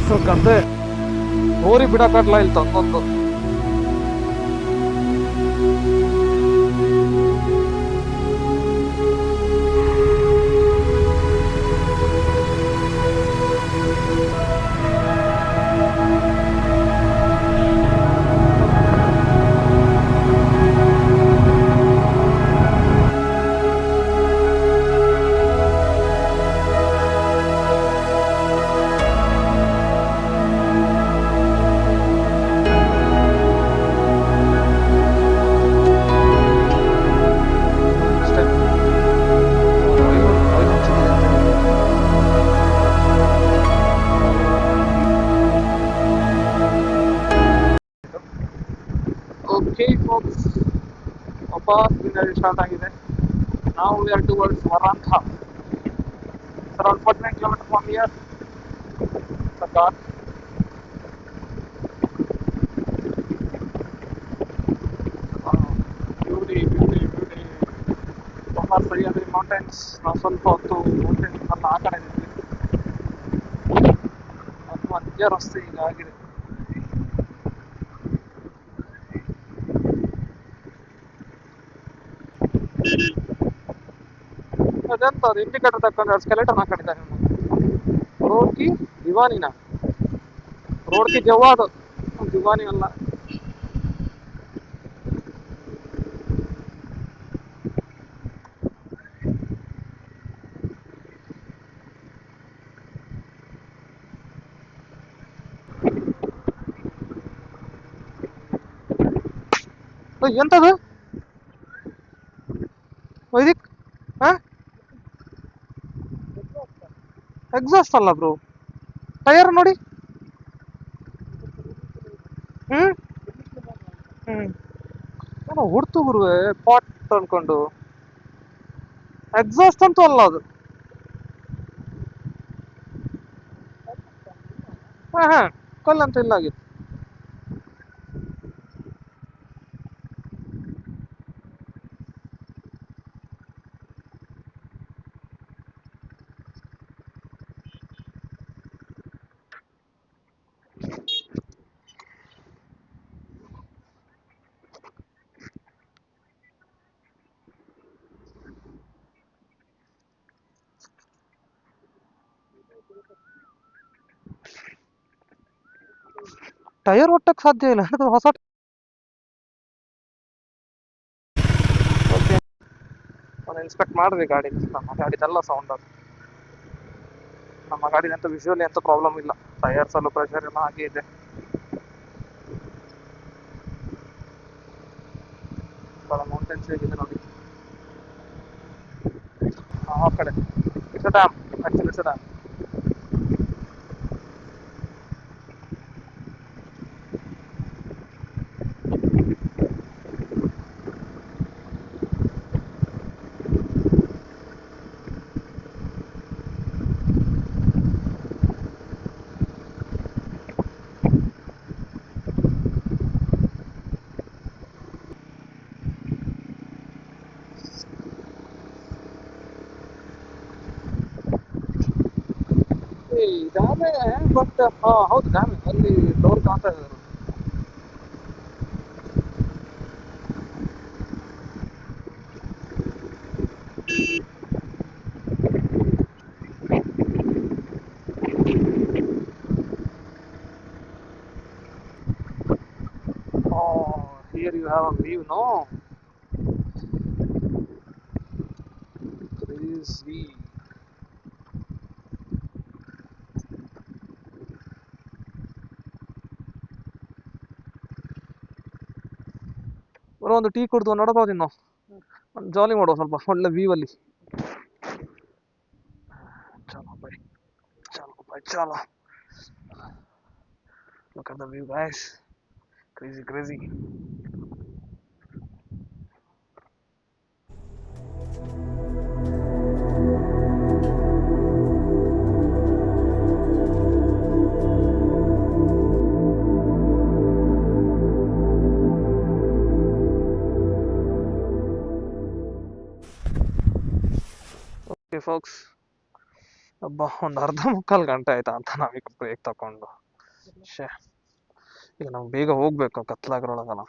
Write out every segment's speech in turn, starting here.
ಹೆಸರು ಕಂದೆ ಹೋರಿ ಬಿಡಕಟ್ಲ ಇಲ್ಲಿ ತಂದೊಂದು. ಓಕೆ ಫೋಕ್ಸ್, ವಾಪಸ್ ಗ್ರೀನರಿ ಸ್ಟಾರ್ಟ್ ಆಗಿದೆ. ನಾವು we are towards Varanda. Around 49 kilometer from here. ಸರ್ಕಾರ್ ಬ್ಯೂಟಿ ಬ್ಯೂಟಿ ಬ್ಯೂಟಿ. ತುಂಬ ಸರಿಯಾದ ಮೌಂಟೇನ್ಸ್. ನಾವು ಸ್ವಲ್ಪ ಹೊತ್ತು ಮೌಂಟೇನ್ಸ್ ಎಲ್ಲ ಆ ಕಡೆ ಇದ್ವಿ. ಅದು ಮಧ್ಯ ರಸ್ತೆ ಈಗ ಆಗಿದೆ. ಅದೆಂತ ಅದು ಇಂಡಿಕೇಟರ್ ತಕ್ಕೊಂಡು ಸ್ಕೆಲೆಟನ್ ಹಾಕೊಂಡಿದ್ದಾರೆ. ರೋಡ್ ಕಿ ದಿವಾನಿನ, ರೋಡ್ ಕಿ ಜವಾದ್, ದಿವಾನಿ ಅಲ್ಲ. ಎಂತದು ವೈದಿಕ್? ಎಕ್ಸಾಸ್ಟ್ ಅಲ್ಲ ಬ್ರೋ, ಟೈರ್ ನೋಡಿ. ಹ್ಮ್ ಏನೋ ಹುಡ್ತು ಗುರುವೆ, ಪಾಟ್ ಅನ್ಕೊಂಡು. ಎಕ್ಸಾಸ್ಟ್ ಅಂತೂ ಅಲ್ಲ ಅದು. ಹಾ ಕಲ್ಲಂತ ಇಲ್ಲ ಆಗಿತ್ತು. ಟೈರ್ ಒಟ್ಟಕ್ಕೆ ಸಾಧ್ಯ ಇಲ್ಲ, ಅದು ಹೊಸ. ಓಕೆ, ನಾನು ಇನ್ಸ್ಪೆಕ್ಟ್ ಮಾಡಿದೆ ಗಾಡಿ. ನಮ್ಮ ಗಾಡಿದೆಲ್ಲ ಸೌಂಡ್ ಅದು. ನಮ್ಮ ಗಾಡಿನಂತ ವಿಜುವಲಿ ಎಂತ ಪ್ರಾಬ್ಲಮ್ ಇಲ್ಲ. ಟೈರ್ಸ್ ಅಲ್ಲೂ ಪ್ರೆಷರ್ ಎಲ್ಲ ಹಾಗೆ ಇದೆ. ಮೌಂಟೇನ್ಸ್ ಹೇಗಿದೆ ನೋಡಿ ಆ ಕಡೆ. It's a dam, actually it's a dam. ಡ್ಯಾಮೇ, ಬಟ್ ಹೌದು ಡ್ಯಾಮೇ. ಅಲ್ಲಿ ಡೋರ್ ಕಾಣ್ತಾ ಇದ್ದಾರೆ. Here you have a view, no? Crazy. ಬರೋ ಒಂದು ಟೀ ಕುಡ್ದು ನೋಡಬಹುದು ಇನ್ನು. ಜಾಲಿ ಮಾಡುವ ಸ್ವಲ್ಪ ಒಳ್ಳೆ ವ್ಯೂ ಅಲ್ಲಿ. ಚಲೋ ಬೈ, ಚಲೋ ಬೈ, ಚಲೋ. Look at the view, guys. Crazy, crazy. Okay, folks. ಒಬ್ಬ ಒಂದು ಅರ್ಧ ಮುಕ್ಕಾಲು ಗಂಟೆ ಆಯ್ತಾ ಅಂತ ನಾವೀಗ ಬ್ರೇಕ್ ತಗೊಂಡು. ಶೇ, ಈಗ ನಾವು ಬೇಗ ಹೋಗ್ಬೇಕು, ಕತ್ಲಾಗ್ರೊಳಗಲ್ಲ.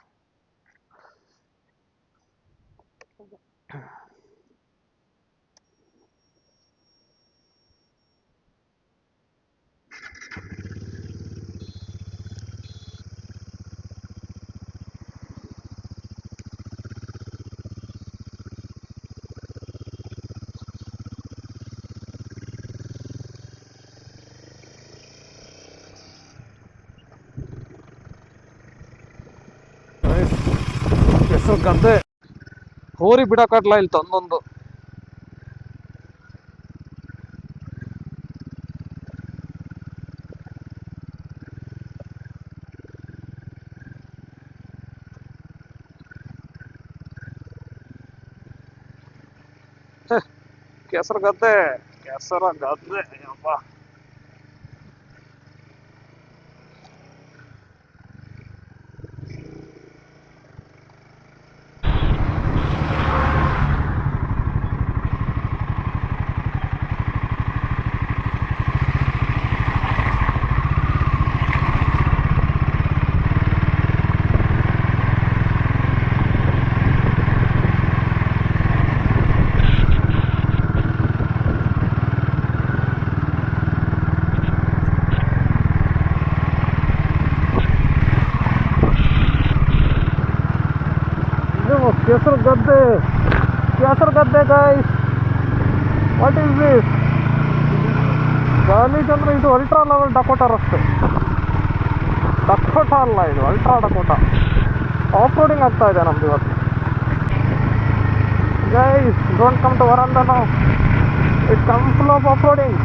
ಹೆಸರು ಗದ್ದೆ ಹೋರಿ ಬಿಡಕಟ್ಲ ಇಲ್ಲಿ ತಂದೊಂದು. ಕೆಸರು ಗದ್ದೆ, ಕೆಸರ ಗದ್ದೆ ಅಪ್ಪ. ಕೆಸರು ಗದ್ದೆ, ಕೆಸರು ಗದ್ದೆ ಗೈಸ್. What is this? ಗಾಲೀಜ್ ಅಂದ್ರೆ ಇದು ಅಲ್ಟ್ರಾ ಲೆವೆಲ್ ಡಕೋಟಾ ರಸ್ತೆ. ಡಕೋಟಾ ಅಲ್ಲ, ಇದು ಅಲ್ಟ್ರಾ ಡಕೋಟಾ. ಆಫ್ ರೋಡಿಂಗ್ ಆಗ್ತಾ ಇದೆ ನಮ್ದು ಇವತ್ತು. Guys, don't come to Varanda now, it come full of off roading.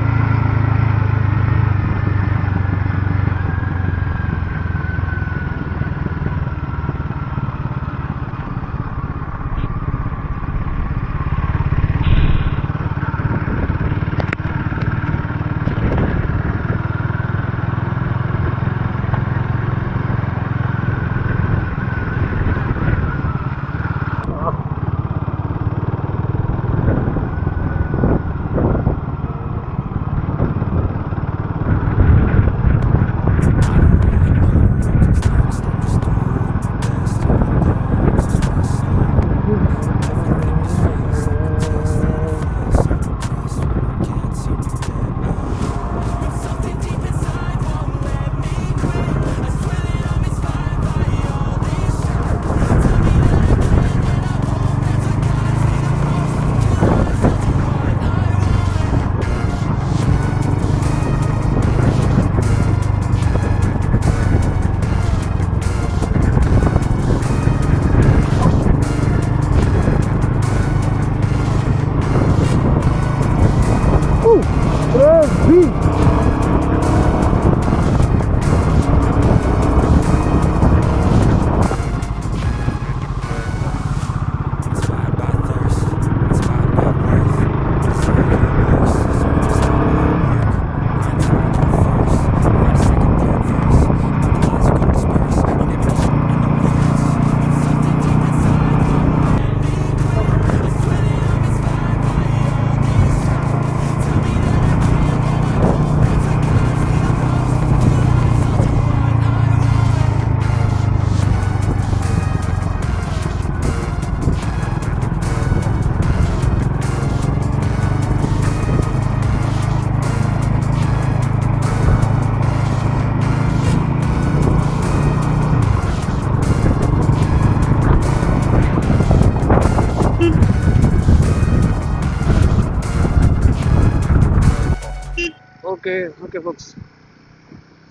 Okay folks,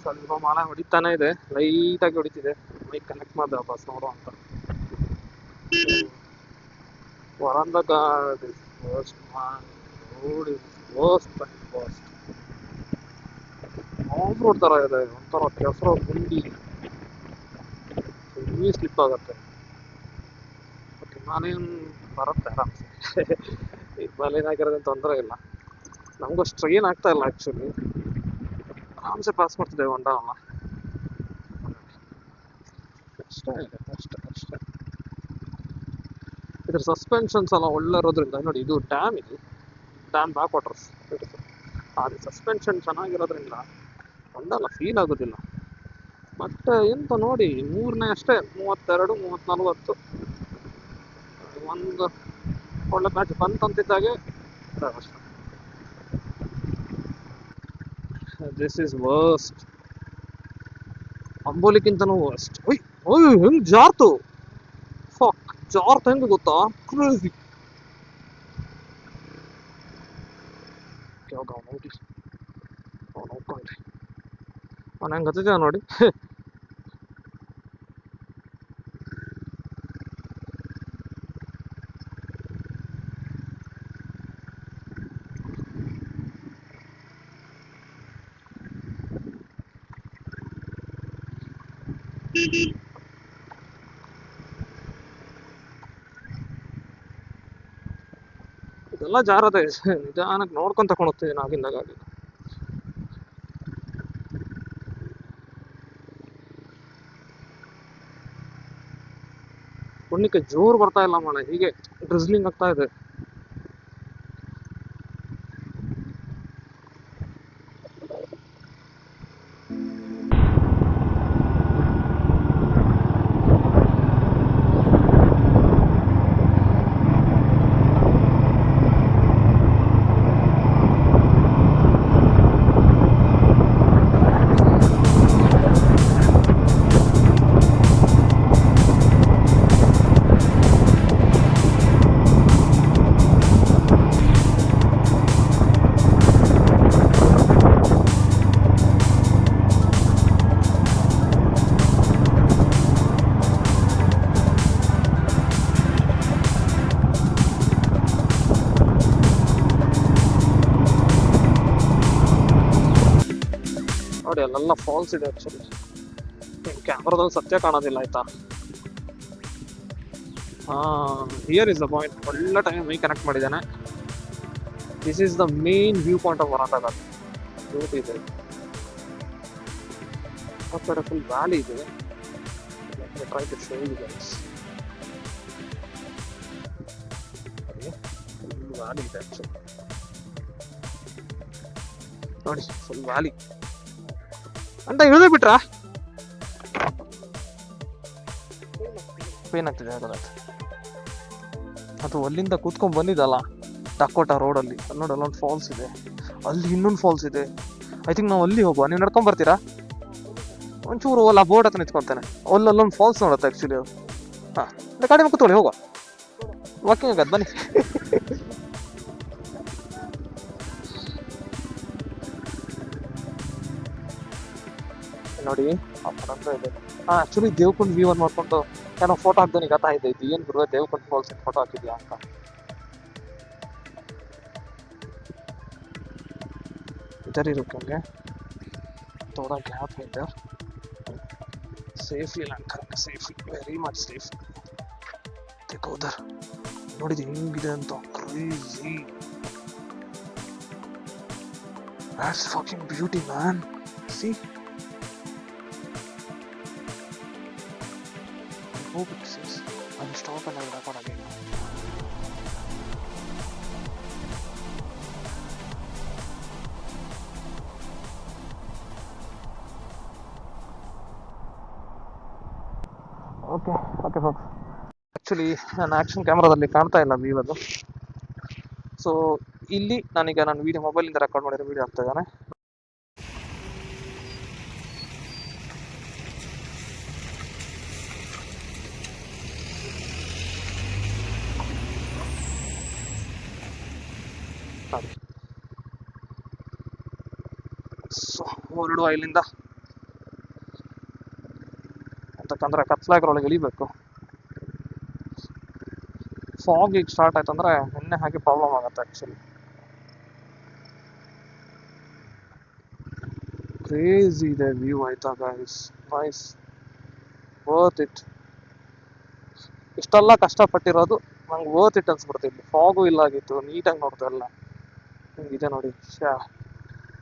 ಸ್ವಲ್ಪ ಮಳೆ ಹೊಡಿತಾನೆ ಇದೆ, ಲೈಟಾಗಿ ಹೊಡಿತಿದೆ. ಮೈಕ್ ಕನೆಕ್ಟ್ ಮಾಡಿದೆ ವಾಪಸ್ ನೋಡು ಅಂತ. Varanda guard is first man, road is worst and worst. Off road ಥರ ಇದೆ, ಒಂಥರ ಕೆಸರು ಗುಂಡಿ, ಹೆವಿ ಸ್ಲಿಪ್ ಆಗುತ್ತೆ. ಬಟ್ ನಾನೇನು ಬರುತ್ತೆ ಆರಾಮ್ಸೆ. ಈಗ ಮನೇನಾಗಿರೋದೇನು ತೊಂದರೆ ಇಲ್ಲ, ನಮಗೂ ಸ್ಟ್ರೈನ್ ಆಗ್ತಾ ಇಲ್ಲ ಆ್ಯಕ್ಚುಲಿ. ಆರಾಮ್ಸೆ ಪಾಸ್ ಮಾಡ್ತಿದ್ದೇವೆ ಹೊಂಡವನ್ನ. ಅಷ್ಟೇ ಅಷ್ಟೇ. ಇದ್ರ ಸಸ್ಪೆನ್ಷನ್ಸ್ ಎಲ್ಲ ಒಳ್ಳೆ ಇರೋದ್ರಿಂದ ನೋಡಿ, ಇದು ಡ್ಯಾಮ್ ಬ್ಯಾಕ್ ವಾಟರ್ಸ್. ಅದು ಸಸ್ಪೆನ್ಷನ್ ಚೆನ್ನಾಗಿರೋದ್ರಿಂದ ಒಂದಲ್ಲ ಫೀಲ್ ಆಗೋದಿಲ್ಲ. ಮತ್ತೆ ಎಂತ ನೋಡಿ ಮೂರನೇ ಅಷ್ಟೇ 32 30 40 ಒಂದು ಒಳ್ಳೆ ಮ್ಯಾಚ್ ಬಂತಂತಿದ್ದಾಗೆ ದಿಸ್ ಇಸ್ ವರ್ಸ್ಟ್. ಅಂಬೋಲಿಕ್ಕಿಂತನೂ ವರ್ಸ್ಟ್. ಓಯ್ ಓಯ್ ಹೆಂಗ್ ಜಾರ್ತು, ಫಕ್ ಜಾರ್ತ್ ಹೆಂಗ್ ಗೊತ್ತಾ, ಕ್ರೇಜಿ. ಹೋಗ ನೋಡಿ ಅವ್ನು ಹೋಗ್ಕೊಂಡ್ರಿ ಅವ್ನು ಹೆಂಗ್ ಹತ್ತಿದ ನೋಡಿ. ಇದೆಲ್ಲ ಜಾರದೆ ನಿಧಾನಕ್ಕೆ ನೋಡ್ಕೊಂತ ತಕೊಂಡು ಹೋಗ್ತಿದ್ದೀನಿ ಆಗಿಂದಾಗ. ಪುಣ್ಯಕ್ಕೆ ಜೋರು ಬರ್ತಾ ಇಲ್ಲ ಮಳೆ, ಹೀಗೆ ಡ್ರಿಸ್ಲಿಂಗ್ ಆಗ್ತಾ ಇದೆ. ನೋಡಿ ಅಲ್ಲೆಲ್ಲ ಫಾಲ್ಸ್ ಇದೆ. ಆಕ್ಚುಲಿ ಕ್ಯಾಮ್ರಾದಲ್ಲಿ ಸತ್ಯ ಕಾಣೋದಿಲ್ಲ ಆಯ್ತಾ. Here is the point. ಒಳ್ಳೆ ಟೈಮ್ ಮೈ ಕನೆಕ್ಟ್ ಮಾಡಿದ್ದಾನೆ. This is the main view point of Varandaghat. Beauty ಇದೆ, ಆ ಕಡೆ ಫುಲ್ ವ್ಯಾಲಿ ಇದೆ. Try to show you guys. Full valley ಇದೆ ಆಕ್ಚುಲಿ ನೋಡಿ, ಫುಲ್ ವ್ಯಾಲಿ ಅಂತ ಇಳಿದೇ ಬಿಟ್ರಾ ಪೇನ್ ಆಗ್ತಿದೆ ಅದಲ್ಲ. ಅದು ಅಲ್ಲಿಂದ ಕೂತ್ಕೊಂಡ್ ಬಂದಿದ್ದಲ್ಲ ಡಕೋಟಾ ರೋಡಲ್ಲಿ, ನೋಡಿ ಅಲ್ಲೊಂದು ಫಾಲ್ಸ್ ಇದೆ, ಅಲ್ಲಿ ಇನ್ನೊಂದು ಫಾಲ್ಸ್ ಇದೆ. ಐ ಥಿಂಕ್ ನಾವು ಅಲ್ಲಿ ಹೋಗುವ. ನೀವು ನಡ್ಕೊಂಡ್ ಬರ್ತೀರಾ? ಒಂಚೂರು ಅಲ್ಲ ಬೋರ್ಡ್ ಹತ್ರ ನಿಂತ್ಕೊಂತಾನೆ, ಅಲ್ಲೊಂದು ಫಾಲ್ಸ್ ನೋಡುತ್ತೆ ಆ್ಯಕ್ಚುಲಿ. ಹಾಂ ಗಾಡಿ ಮೇಲೆ ಕೂತ್ಕೊಳ್ಳಿ, ಹೋಗುವ ವಾಕಿಂಗ್ ಆಗತ್ತೆ ಬನ್ನಿ. ನೋಡಿ ಇದೆ. ಆಕ್ಚುಲಿ ದೇವಕುಂಡ್ ವ್ಯೂ ಅನ್ನು ನೋಡ್ಕೊಂಡು ಏನೋ ಫೋಟೋ ಹಾಕ್ದನಿಗೆ ಗೊತ್ತಾಯ್ತು ಇದು ಏನು ಗುರು ದೇವಕುಂಡ್ ಫಾಲ್ಸ್ ಫೋಟೋ ಹಾಕಿದ್ಯಾ ಅಂತ. इधर ही रुकेंगे, थोड़ा गैप है इधर. Safely land correct, safely, very much safe. देखो उधर ನೋಡಿದ ಹೆಂಗಿದೆ ಅಂತ, crazy. That's fucking beauty man. See, I hope it says I'll stop and I'll record again. Okay okay forks, actually ನನ್ನ ಆ್ಯಕ್ಷನ್ ಕ್ಯಾಮ್ರಾದಲ್ಲಿ ಕಾಣ್ತಾ ಇಲ್ಲ ವ್ಯೂ ಅದು. ಸೊ ಇಲ್ಲಿ ನಾನೀಗ ನನ್ನ ವೀಡಿಯೋ ಮೊಬೈಲಿಂದ ರೆಕಾರ್ಡ್ ಮಾಡಿರೋ ವೀಡಿಯೋ ಆಗ್ತಾ ಇದ್ದಾನೆ. ಸೊ ಹೊರಡುವ ಇಲ್ಲಿಂದ, ಅಂತಕ್ಕಂದ್ರೆ ಕತ್ಲಾಗ್ರೊಳಗೆ ಇಳಿಬೇಕು. ಫಾಗ್ ಈಗ ಸ್ಟಾರ್ಟ್ ಆಯ್ತು ಅಂದ್ರೆ ಎಣ್ಣೆ ಹಾಕಿ ಪ್ರಾಬ್ಲಮ್ ಆಗುತ್ತೆ ಆ್ಯಕ್ಚುಲಿ. ಕ್ರೇಜಿ ಇದೆ ವ್ಯೂ ಆಯ್ತಾ ಗೈಸ್, ನೈಸ್, ವರ್ತ್ ಇಟ್. ಇಷ್ಟೆಲ್ಲ ಕಷ್ಟಪಟ್ಟಿರೋದು ನಂಗೆ ವರ್ತ್ ಇಟ್ ಅನ್ಸ್ಬಿಡ್ತಿದ್ವಿ. ಫಾಗು ಇಲ್ಲ ಆಗಿತ್ತು, ನೀಟಾಗಿ ನೋಡ್ತಾ ಎಲ್ಲ ಹಿಂಗಿದೆ ನೋಡಿ.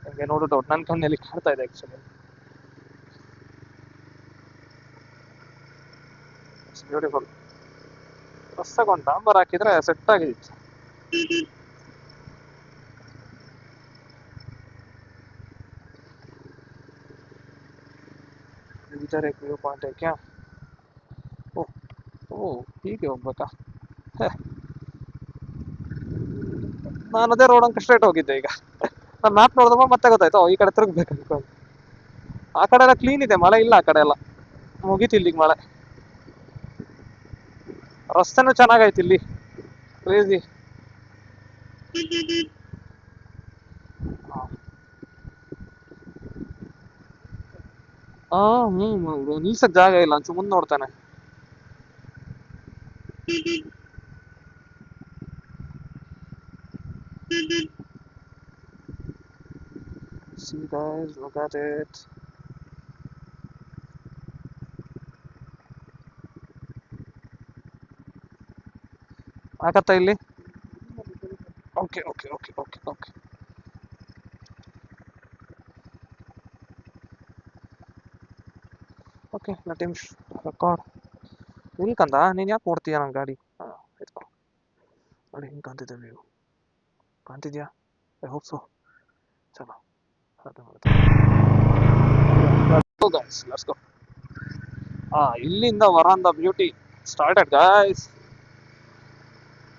ಹಿಂಗೆ ನೋಡಿಟ್ಟು ನನ್ನ ಕಣ್ಣಲ್ಲಿ ಕಾಣ್ತಾ ಇದೆ ಆ್ಯಕ್ಚುಲಿ. It's beautiful. ಹೊಸಗೊಂಡು ಒಂದು ಡಾಂಬರ್ ಹಾಕಿದ್ರೆ ಸೆಟ್ ಆಗಿತ್ತು. इधर एक व्यू पॉइंट है क्या? ओह ಓಹ್ ಹೀಗೆ ಹೋಗ್ಬೇಕಾ? ನಾನು ಅದೇ ರೋಡ್ ಅಂಕ ಸ್ಟ್ರೇಟ್ ಹೋಗಿದ್ದೆ. ಈಗ ನಾನು ಮ್ಯಾಪ್ ನೋಡಿದಮ್ಮ ಮತ್ತೆ ಗೊತ್ತಾಯ್ತು ಈ ಕಡೆ ತಿರುಗ್ಬೇಕು ಅನ್ಕೊಂಡು. ಆ ಕಡೆ ಎಲ್ಲ ಕ್ಲೀನ್ ಇದೆ, ಮಳೆ ಇಲ್ಲ ಆ ಕಡೆ ಎಲ್ಲ. ಮುಗೀತು ಇಲ್ಲಿಗೆ ಮಳೆ. ರಸ್ತೆನೂ ಚೆನ್ನಾಗೈತಿ ಇಲ್ಲಿ, ಕ್ರೇಜಿ. ನಿಲ್ಸಕ್ ಜಾಗ ಇಲ್ಲ ಅಂತ ಮುಂದೆ ನೋಡ್ತಾನೆ. See guys, look at it. ಆಗತ್ತಾ ಇಲ್ಲಿ? Okay okay okay okay okay okay let him record. ಇಲ್ಕಂದ ನೀನು ಯಾಕೆ ನೋಡ್ತೀಯ ನನ್ನ ಗಾಡಿ? ಹಾಂ ಇಟ್ಕೊ ನೋಡಿ, ಹಿಂಗೆ ಕಾಣ್ತಿದ್ದೆ ವ್ಯೂ. ಕಾಣ್ತಿದ್ಯಾ? I hope so. ಚಲೋ ಗೈಸ್, ಲೆಟ್ಸ್ ಗೋ. ಇಲ್ಲಿಂದ Varanda beauty started guys.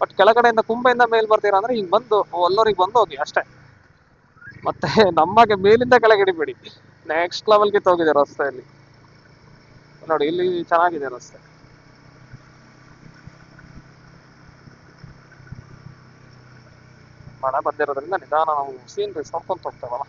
But ಕೆಳಗಡೆಯಿಂದ ಕುಂಬೆಯಿಂದ ಮೇಲ್ ಬರ್ತೀರಾ ಅಂದ್ರೆ ಹಿಂಗೆ ಬಂದು ಅಲ್ಲೋರಿಗೆ ಬಂದು ಹೋಗಿ ಅಷ್ಟೇ. ಮತ್ತೆ ನಮಗೆ ಮೇಲಿಂದ ಕೆಳಗೆ ಹಿಡಿಬೇಡಿ. ನೆಕ್ಸ್ಟ್ ಲೆವೆಲ್ಗೆ ಹೋಗಿದೆ ರಸ್ತೆಯಲ್ಲಿ. ನೋಡಿ ಇಲ್ಲಿ ಚೆನ್ನಾಗಿದೆ ರಸ್ತೆ. ಮಳೆ ಬಂದಿರೋದ್ರಿಂದ ನಿಧಾನ ನಾವು ಸೀನ್ರೀಸ್ ನೋಡ್ಕೊಂತ ಹೋಗ್ತೇವಲ್ಲ.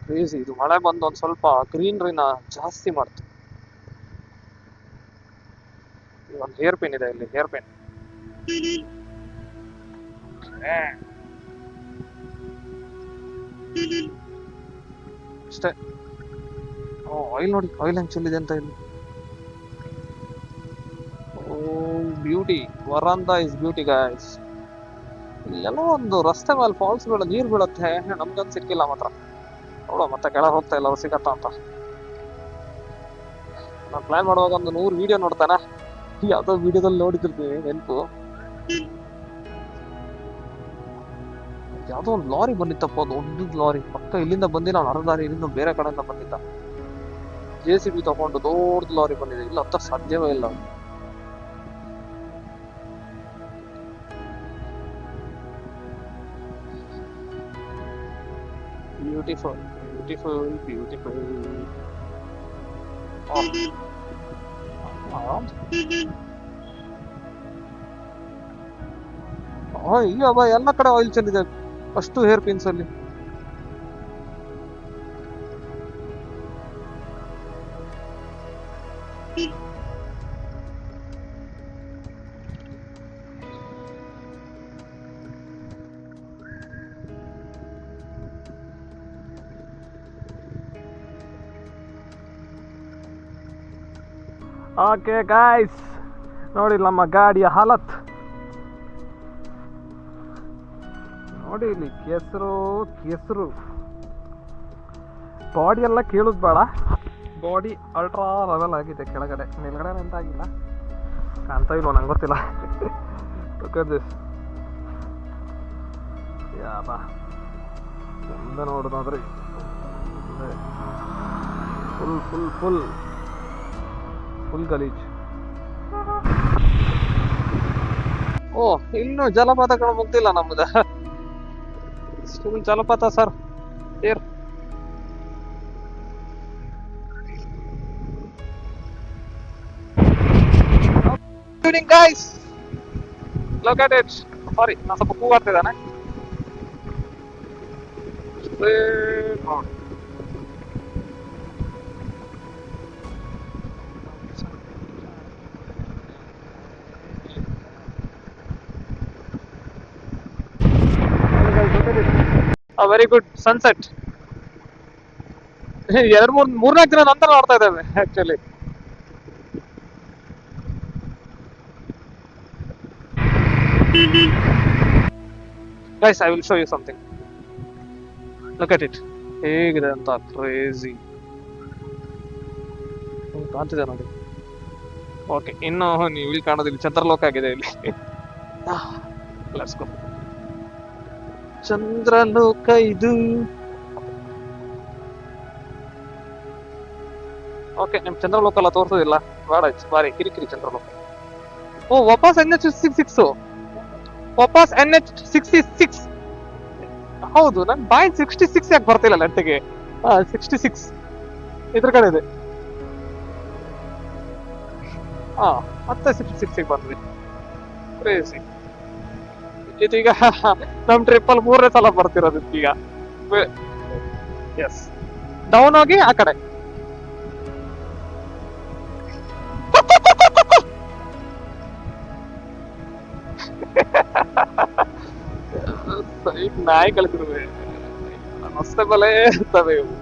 ಕ್ರೇಜಿ. ಇದು ಮಳೆ ಬಂದು ಒಂದು ಸ್ವಲ್ಪ ಗ್ರೀನರಿನ ಜಾಸ್ತಿ ಮಾಡ್ತು. ಒಂದು ಹೇರ್ ಪಿನ್ ಇದೆ ಇಲ್ಲಿ, ಹೇರ್ ಪಿನ್ ಅಷ್ಟೇ. ಆಯಿಲ್ ನೋಡಿ, ಆಯಿಲ್ ಹೆಂಗ್ ಚೆಲ್ಲಿದೆ ಅಂತ ಇಲ್ಲಿ. ಓ ಬ್ಯೂಟಿ, ವರಾಂದ ಇಸ್ ಬ್ಯೂಟಿ ಗಾಯ್ಸ್. ಇಲ್ಲೆಲ್ಲ ಒಂದು ರಸ್ತೆ ಮೇಲೆ ಫಾಲ್ಸ್ ಬೀಳೋ ನೀರು ಬೀಳುತ್ತೆ, ನಮ್ಗಂತ ಸಿಕ್ಕಿಲ್ಲ ಮಾತ್ರ. ನೋಡುವ ಮತ್ತೆ ಕೆಳಗೆ ಹೋಗ್ತಾ ಇಲ್ಲ, ಸಿಗತ್ತಾ ಅಂತ. ನಾನು ಪ್ಲಾನ್ ಮಾಡುವಾಗ ಒಂದು 100 ವಿಡಿಯೋ ನೋಡ್ತಾನೆ. ಯಾವ್ದೋ ವಿಡಿಯೋದಲ್ಲಿ ನೋಡಿದಿರ್ತೀವಿ ನೆನಪು. ಯಾವ್ದೋ ಒಂದು ಲಾರಿ ಬಂದಿತ್ತಪ್ಪ, ದೊಡ್ಡ ಲಾರಿ. ಪಕ್ಕ ಇಲ್ಲಿಂದ ಬಂದಿಲ್ಲ, ಅವ್ನು ಅರ್ಧ ದಾರಿ ಇಲ್ಲಿಂದ ಬೇರೆ ಕಡೆಯಿಂದ ಬಂದಿದ್ದ. JCB ತಗೊಂಡು ದೊಡ್ಡ ಲಾರಿ ಬಂದಿದೆ. ಇಲ್ಲ ಹತ್ತ ಸಾಧ್ಯವೇ ಇಲ್ಲ. Beautiful beautiful beautiful. ಈಗ ಎಲ್ಲ ಕಡೆ ಆಯಿಲ್ ಚೆಲ್ಲಿದೆ, ಅಷ್ಟು ಹೇರ್ ಪಿನ್ಸ್ ಅಲ್ಲಿ. ಓಕೆ ಗಾಯ್ಸ್, ನೋಡಿ ನಮ್ಮ ಗಾಡಿಯ ಹಾಲತ್ ನೋಡಿ. ಇಲ್ಲಿ ಕೆಸರು ಬಾಡಿ ಎಲ್ಲ ಕೇಳುದು ಬೇಡ, ಬಾಡಿ ಅಲ್ಟ್ರಾ ಲೆವೆಲ್ ಆಗಿದೆ. ಕೆಳಗಡೆ ಮೇಲ್ಗಡೆ ಅಂತ ಆಗಿಲ್ಲ, ಕಾಣ್ತಾ ಇಲ್ವ ನಂಗೆ ಗೊತ್ತಿಲ್ಲ. ಯಾರ ಚಂದ ನೋಡೋದಾದ್ರೆ ಫುಲ್ ಫುಲ್ ಫುಲ್ ಫುಲ್ ಗಲೀಜ್. ಓ ಇನ್ನು ಜಲಪಾತಗಳು ಮುಗ್ದಿಲ್ಲ ನಮ್ದು. ಜಲಪಾತ ಸರ್ ಏರ್. Guys look at it. Sorry, ನಾನು ಸ್ವಲ್ಪ ಕೂಗಾಡ್ತಿದ್ದಾನೆ. Very good sunset. ಮೂರ್ನಾಲ್ಕು ದಿನ ನಂತರ ನೋಡ್ತಾ ಇದ್ದೇವೆ actually. Guys, I will show you something. Look at it, ಹೇಗಿದೆ ಅಂತ. ಕ್ರೇಜಿ ಕಾಣ್ತಿದೆ ನೋಡಿ. ಓಕೆ, ಇನ್ನು ನೀವು ಇಲ್ಲಿ ಕಾಣೋದಿಲ್ಲ, ಚಂದ್ರಲೋಕ ಆಗಿದೆ ಇಲ್ಲಿ. Let's go. ಚಂದ್ರಲೋಕ ಇದು. ಓಕೆ, ನಿಮ್ ಚಂದ್ರಲೋಕ ಎಲ್ಲ ತೋರಿಸೋದಿಲ್ಲ, ಬೇಡ, ಬಾರಿ ಕಿರಿಕಿರಿ ಚಂದ್ರಲೋಕ. ಓ, ವಾಪಸ್ NH66, ವಾಪಸ್ NH66. ಹೌದು, ನನ್ ಪಾಯಿಂಟ್ 66 ಯಾಕೆ ಬರ್ತಿಲ್ಲ ನೆಟ್ಟಿಗೆ? 66 ಇದ್ರ ಕಡೆ ಇದೆ. ಮತ್ತೆ 66 ಬಂದ್ವಿ. ಕ್ರೇಜಿ. ಇದೀಗ ನಮ್ ಟ್ರಿಪ್ಪಲ್ 3ನೇ ಸಲ ಬರ್ತಿರೋದು ಈಗ. ಎಸ್, ಡೌನ್ ಹೋಗಿ ಆ ಕಡೆ. ಸೈಡ್ ನಾಯಿ ಕಳಿಸಿರುವೆ, ನಮಸ್ತೆ ಬಲೆ ಇರ್ತವೆ ಇವು.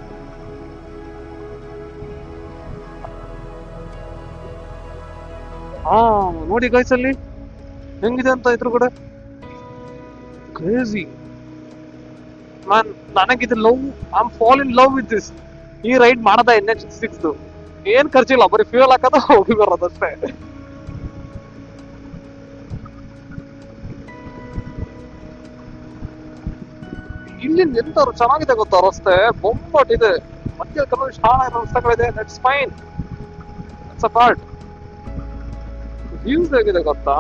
ನೋಡಿ ಗೈಸ್, ಅಲ್ಲಿ ಹೆಂಗಿದೆ ಅಂತ ಇದ್ರು ಕೂಡ. ಕ್ರೇಜಿ ಮ್ಯಾನ್, ನನಗಿದು love, I am fall in love with this. ಈ ರೈಡ್ ಮಾಡದ NH6. ಏನ್ ಖರ್ಚಿಲ್ಲ, ಬರೀ ಫ್ಯೂಯಲ್ ಹಾಕದ ಹೋಗಿ ಬರೋದಷ್ಟೇ. ಇಲ್ಲಿ ಎಂತಾರು ಚೆನ್ನಾಗಿದೆ ಗೊತ್ತಾ ರಸ್ತೆ, ಬೊಂಬಾಟಿದೆ, ಮಧ್ಯ ಕೆಲವೊಂದು ರಸ್ತೆಗಳಿದೆ. That's fine, it's a part. Views ಹೇಗಿದೆ ಗೊತ್ತಾ?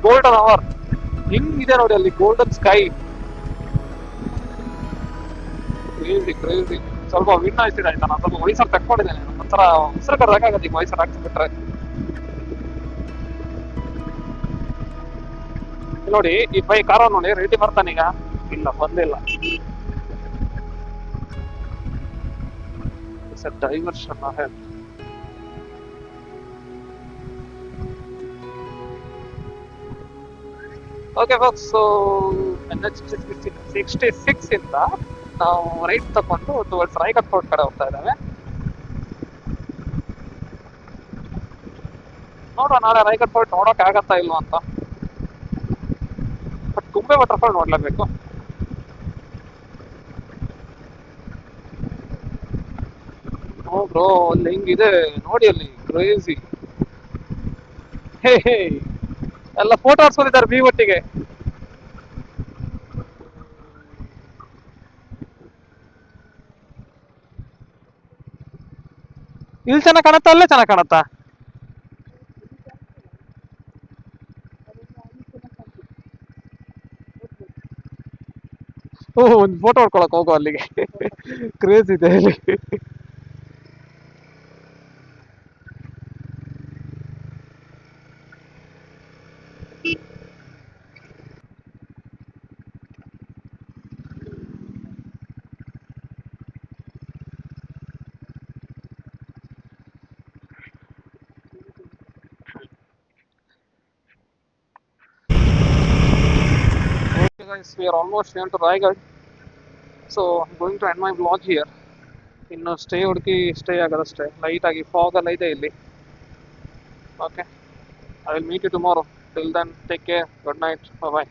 ಗೋಲ್ಡನ್ ಅವರ್ ಹಿಂಗಿದೆ ನೋಡಿ, ಅಲ್ಲಿ ಗೋಲ್ಡನ್ ಸ್ಕೈ. Crazy crazy. ಸ್ವಲ್ಪ ವಿನ್ ಆಯ್ತಿದೆ ಆಯ್ತಾ, ನಾನು ಸ್ವಲ್ಪ ವಯಸ್ಸಲ್ಲಿ ತಕ್ಕೊಂಡಿದ್ದೇನೆ, ಒಂಥರ ಉಸಿರು ಕರೆದಾಗತ್ತೆ ಈಗ ವಯಸ್ಸಲ್ಲಿ ಹಾಕ್ತಿಬಿಟ್ರೆ. ನೋಡಿ ಈ ಬೈ ಕಾರ ನೋಡಿ, ರೆಡಿ ಬರ್ತಾನೀಗ. ಇಲ್ಲ, ಬಂದಿಲ್ಲ. Diversion ahead. Okay fox, so NH66 ಇಂದ ನಾವು ರೈಟ್ ತಕೊಂಡು ಟುವರ್ಡ್ಸ್ ರಾಯ್ಗಢ್ ಫೋರ್ಟ್ ಕಡೆ ಹೋಗ್ತಾ ಇದ್ದಾವೆ. ನೋಡುವ ನಾಳೆ ರಾಯ್ಗಢ್ ಫೋರ್ಟ್ ನೋಡೋಕೆ ಆಗತ್ತಾ ಇಲ್ವಾ ಅಂತ. ಬಟ್ ತುಂಬೆ ವಾಟರ್ಫಾಲ್ ನೋಡ್ಲೇಬೇಕು. ಬ್ರೋ, ಅಲ್ಲಿ ಹಿಂಗಿದೆ ನೋಡಿ, ಅಲ್ಲಿ ಕ್ರೇಜಿ. ಹೇ ಹೇ, ಎಲ್ಲ ಫೋಟೋ ಹಾಕ್ಸ್ಕೊಂಡಿದ್ದಾರೆ ಬಿ ಒಟ್ಟಿಗೆ. ಇಲ್ಲಿ ಚೆನ್ನಾಗ್ ಕಾಣತ್ತಾ, ಅಲ್ಲೇ ಚೆನ್ನಾಗ್ ಕಾಣತ್ತಾ? ಒಂದು ಫೋಟೋ ಹೊಡ್ಕೊಳಕ್ ಹೋಗೋ ಅಲ್ಲಿಗೆ. ಕ್ರೇಜ್ ಇದೆ ಅಲ್ಲಿ. Okay guys, we are almost near to Raigad, so I'm going to end my vlog here. ಇನ್ನು ಸ್ಟೇ ಹುಡುಕಿ ಸ್ಟೇ ಆಗೋದಷ್ಟೇ, ಲೈಟ್ ಆಗಿ ಫಾಗ್ ಎಲ್ಲ ಇದೆ ಇಲ್ಲಿ. Okay, I will meet you tomorrow. Till then, take care, good night, bye.